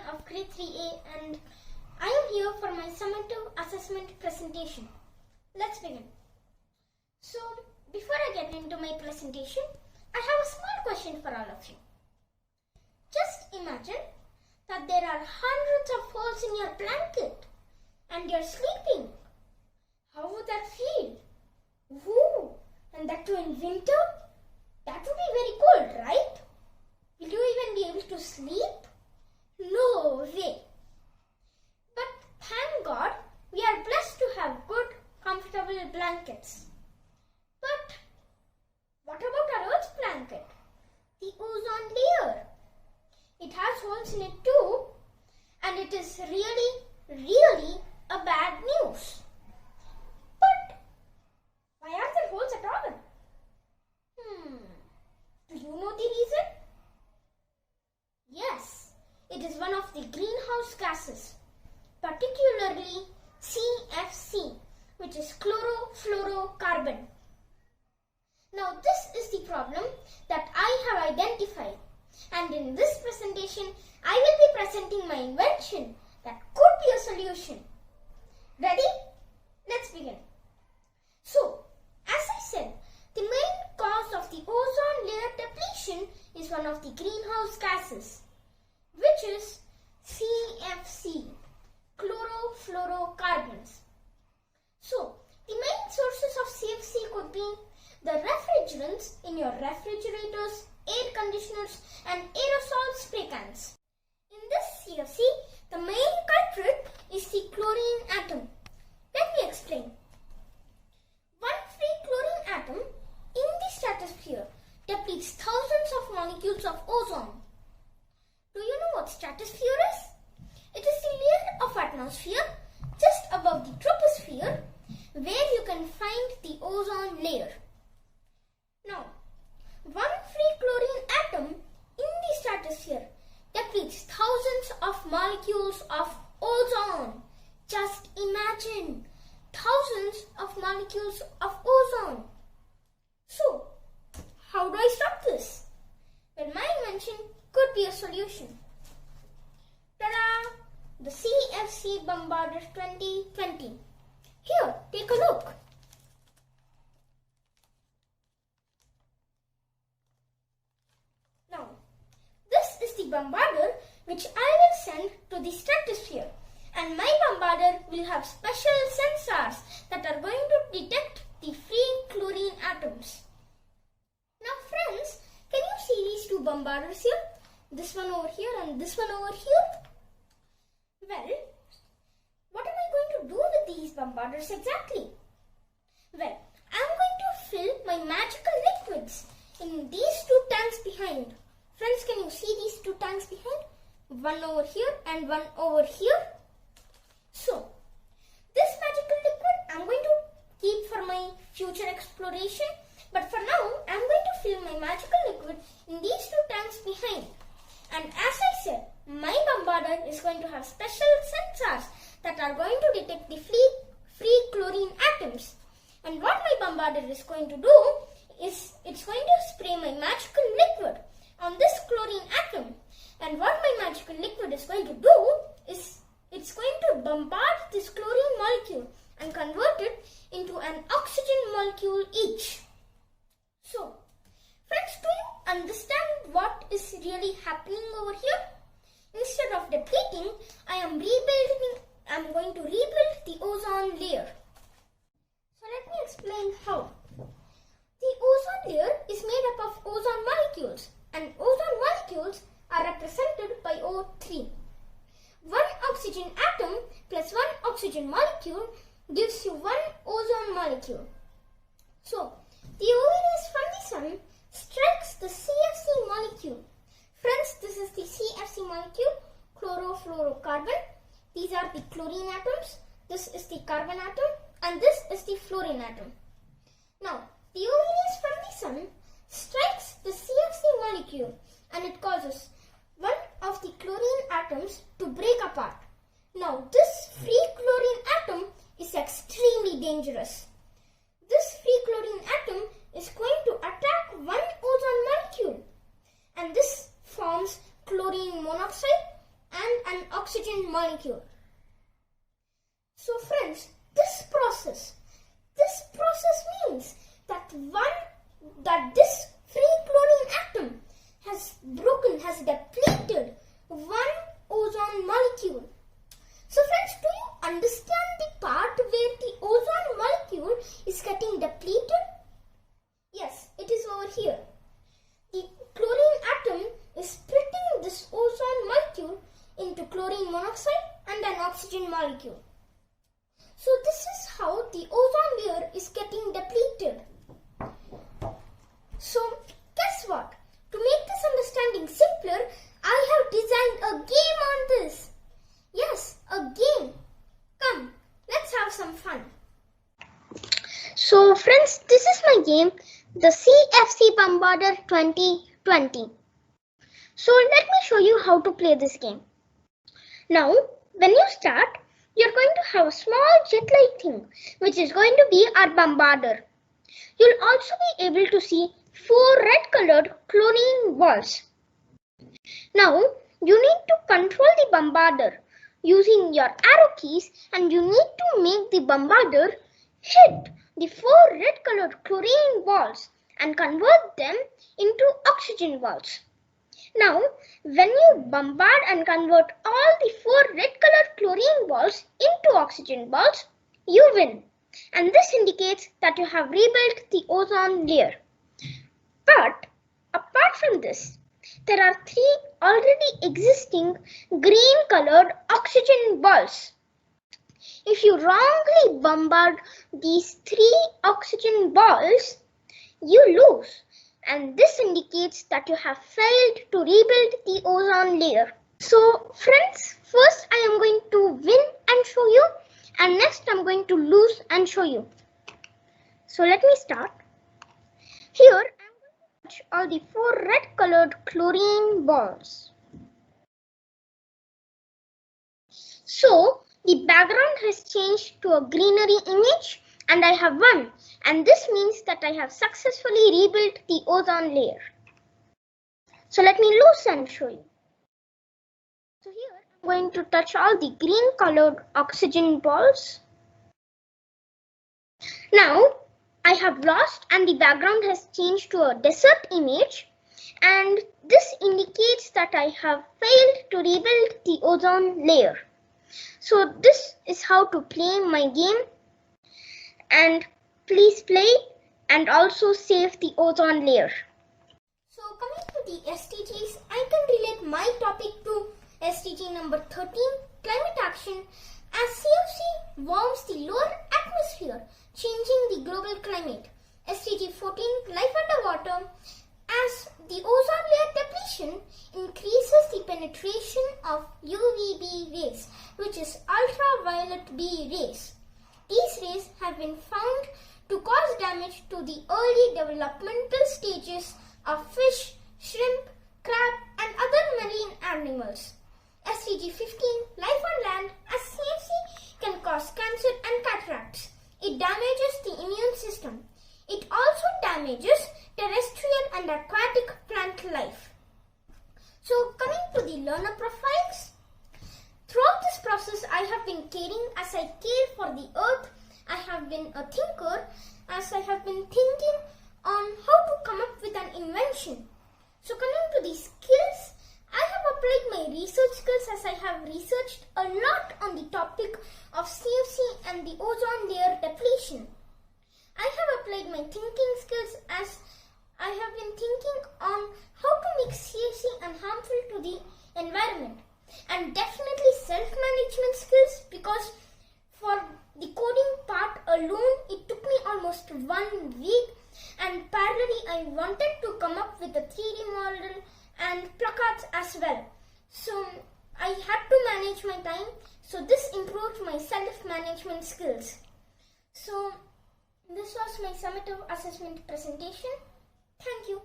Rihaan of grade 3A and I am here for my summative assessment presentation. Let's begin. So, before I get into my presentation, I have a small question for all of you. Just imagine that there are hundreds of holes in your blanket and you're sleeping. How would that feel? Woo! And that too in winter? That would be very cold, right? Will you even be able to sleep? No way. But thank God we are blessed to have good, comfortable blankets. But what about our Earth's blanket? The ozone layer. It has holes in it too, and it is really a bad news. But why are there holes at all? Do you know the reason? Yes, it is one of the greenhouse gases, particularly CFC, which is chlorofluorocarbon. Now this is the problem that I have identified, and in this presentation I will be presenting my invention that could be a solution. Ready? Let's begin. So, as I said, the main cause of the ozone layer depletion is one of the greenhouse gases, which is CFC, chlorofluorocarbons. So, the main sources of CFC could be the refrigerants in your refrigerators, air conditioners and aerosol spray cans. In this CFC, the main culprit is the chlorine atom. Let me explain. One free chlorine atom in the stratosphere depletes thousands of molecules of ozone. Do you know what stratosphere is? It is the layer of atmosphere just above the troposphere where you can find the ozone layer. Now, one free chlorine atom in the stratosphere depletes thousands of molecules of ozone. Just imagine, thousands of molecules of ozone. So, how do I stop this? Well, my invention could be a solution. Ta-da! The CFC Bombarder 2020. Here, take a look. Now, this is the Bombarder which I will send to the stratosphere, and my Bombarder will have special sensors that are going to detect the free chlorine atoms. Now friends, can you see these two Bombarders here? This one over here and this one over here? Well, what am I going to do with these Bombarders exactly? Well, I am going to fill my magical liquids in these two tanks behind. Friends, can you see these two tanks behind? One over here and one over here. So, this magical liquid I am going to keep for my future exploration. But for now, I am going to fill my magical liquid in these two tanks behind. And as I said, my Bombarder is going to have special sensors that are going to detect the free chlorine atoms. And what my Bombarder is going to do is it's going to spray my magical liquid on this chlorine atom. And what my magical liquid is going to do is it's going to bombard this chlorine molecule and convert it into an oxygen molecule each. So, friends, do you understand what is really happening over here? Instead of depleting, I am going to rebuild the ozone layer. So let me explain how. The ozone layer is made up of ozone molecules, and ozone molecules are represented by O3. One oxygen atom plus one oxygen molecule gives you one ozone molecule. So, the UV rays from the sun strikes the CFC molecule. Friends, this is the CFC molecule, chlorofluorocarbon. These are the chlorine atoms. This is the carbon atom and this is the fluorine atom. Now, the UV rays from the sun strikes the CFC molecule and it causes one of the chlorine atoms to break apart. Now, this free chlorine atom is extremely dangerous. This free chlorine atom is going to attack one ozone molecule, and this forms chlorine monoxide and an oxygen molecule. So friends, this process means that this free chlorine atom has depleted one ozone molecule. So friends, do you understand the part where the ozone molecule is getting depleted? Yes, it is over here. The chlorine atom is splitting this ozone molecule into chlorine monoxide and an oxygen molecule. So this is how the ozone layer is getting depleted. So guess what? To make this understanding simpler, I have designed a game on this. Yes, a game. Come, let's have some fun. So friends, this is my game, the CFC Bombarder 2020. So let me show you how to play this game. Now, when you start, you're going to have a small jet-like thing, which is going to be our bombarder. You'll also be able to see 4 red-colored chlorine balls. Now, you need to control the bombarder using your arrow keys, and you need to make the bombarder hit the 4 red-colored chlorine balls and convert them into oxygen balls. Now, when you bombard and convert all the 4 red-colored chlorine balls into oxygen balls, you win. And this indicates that you have rebuilt the ozone layer. But apart from this, there are 3 already existing green-colored oxygen balls. If you wrongly bombard these 3 oxygen balls, you lose. And this indicates that you have failed to rebuild the ozone layer. So friends, first I am going to win and show you, and next I am going to lose and show you. So let me start. Here I am going to touch all the 4 red colored chlorine balls. So the background has changed to a greenery image and I have won, and this means that I have successfully rebuilt the ozone layer. So let me lose and show you. So here I'm going to touch all the green colored oxygen balls. Now I have lost and the background has changed to a desert image, and this indicates that I have failed to rebuild the ozone layer. So this is how to play my game, and please play and also save the ozone layer. So coming to the SDGs, I can relate my topic to SDG number 13, climate action, as CFC warms the lower atmosphere, changing the global climate. SDG 14, life underwater, as the ozone layer depletion increases the penetration of UVB rays, which is ultraviolet B rays. These rays have been found to cause damage to the early developmental stages of fish, shrimp, crab and other marine animals. SDG 15, life on land, as CFC can cause cancer and cataracts. It damages the immune system. It also damages terrestrial and aquatic plant life. So coming to the learner profiles, throughout this process I have been caring as I care for the earth. I have been a thinker as I have been thinking on how to come up with an invention. So coming to the skills, I have applied my research skills as I have researched a lot on the topic of CFC and the ozone layer depletion. I have applied my thinking skills as I have been thinking on how to make CFC unharmful to the environment, and definitely self-management skills, because for the coding part alone it took me almost 1 week, and parallelly I wanted to come up with a 3D model and placards as well. So I had to manage my time, so this improved my self-management skills. So this was my summative assessment presentation. Thank you.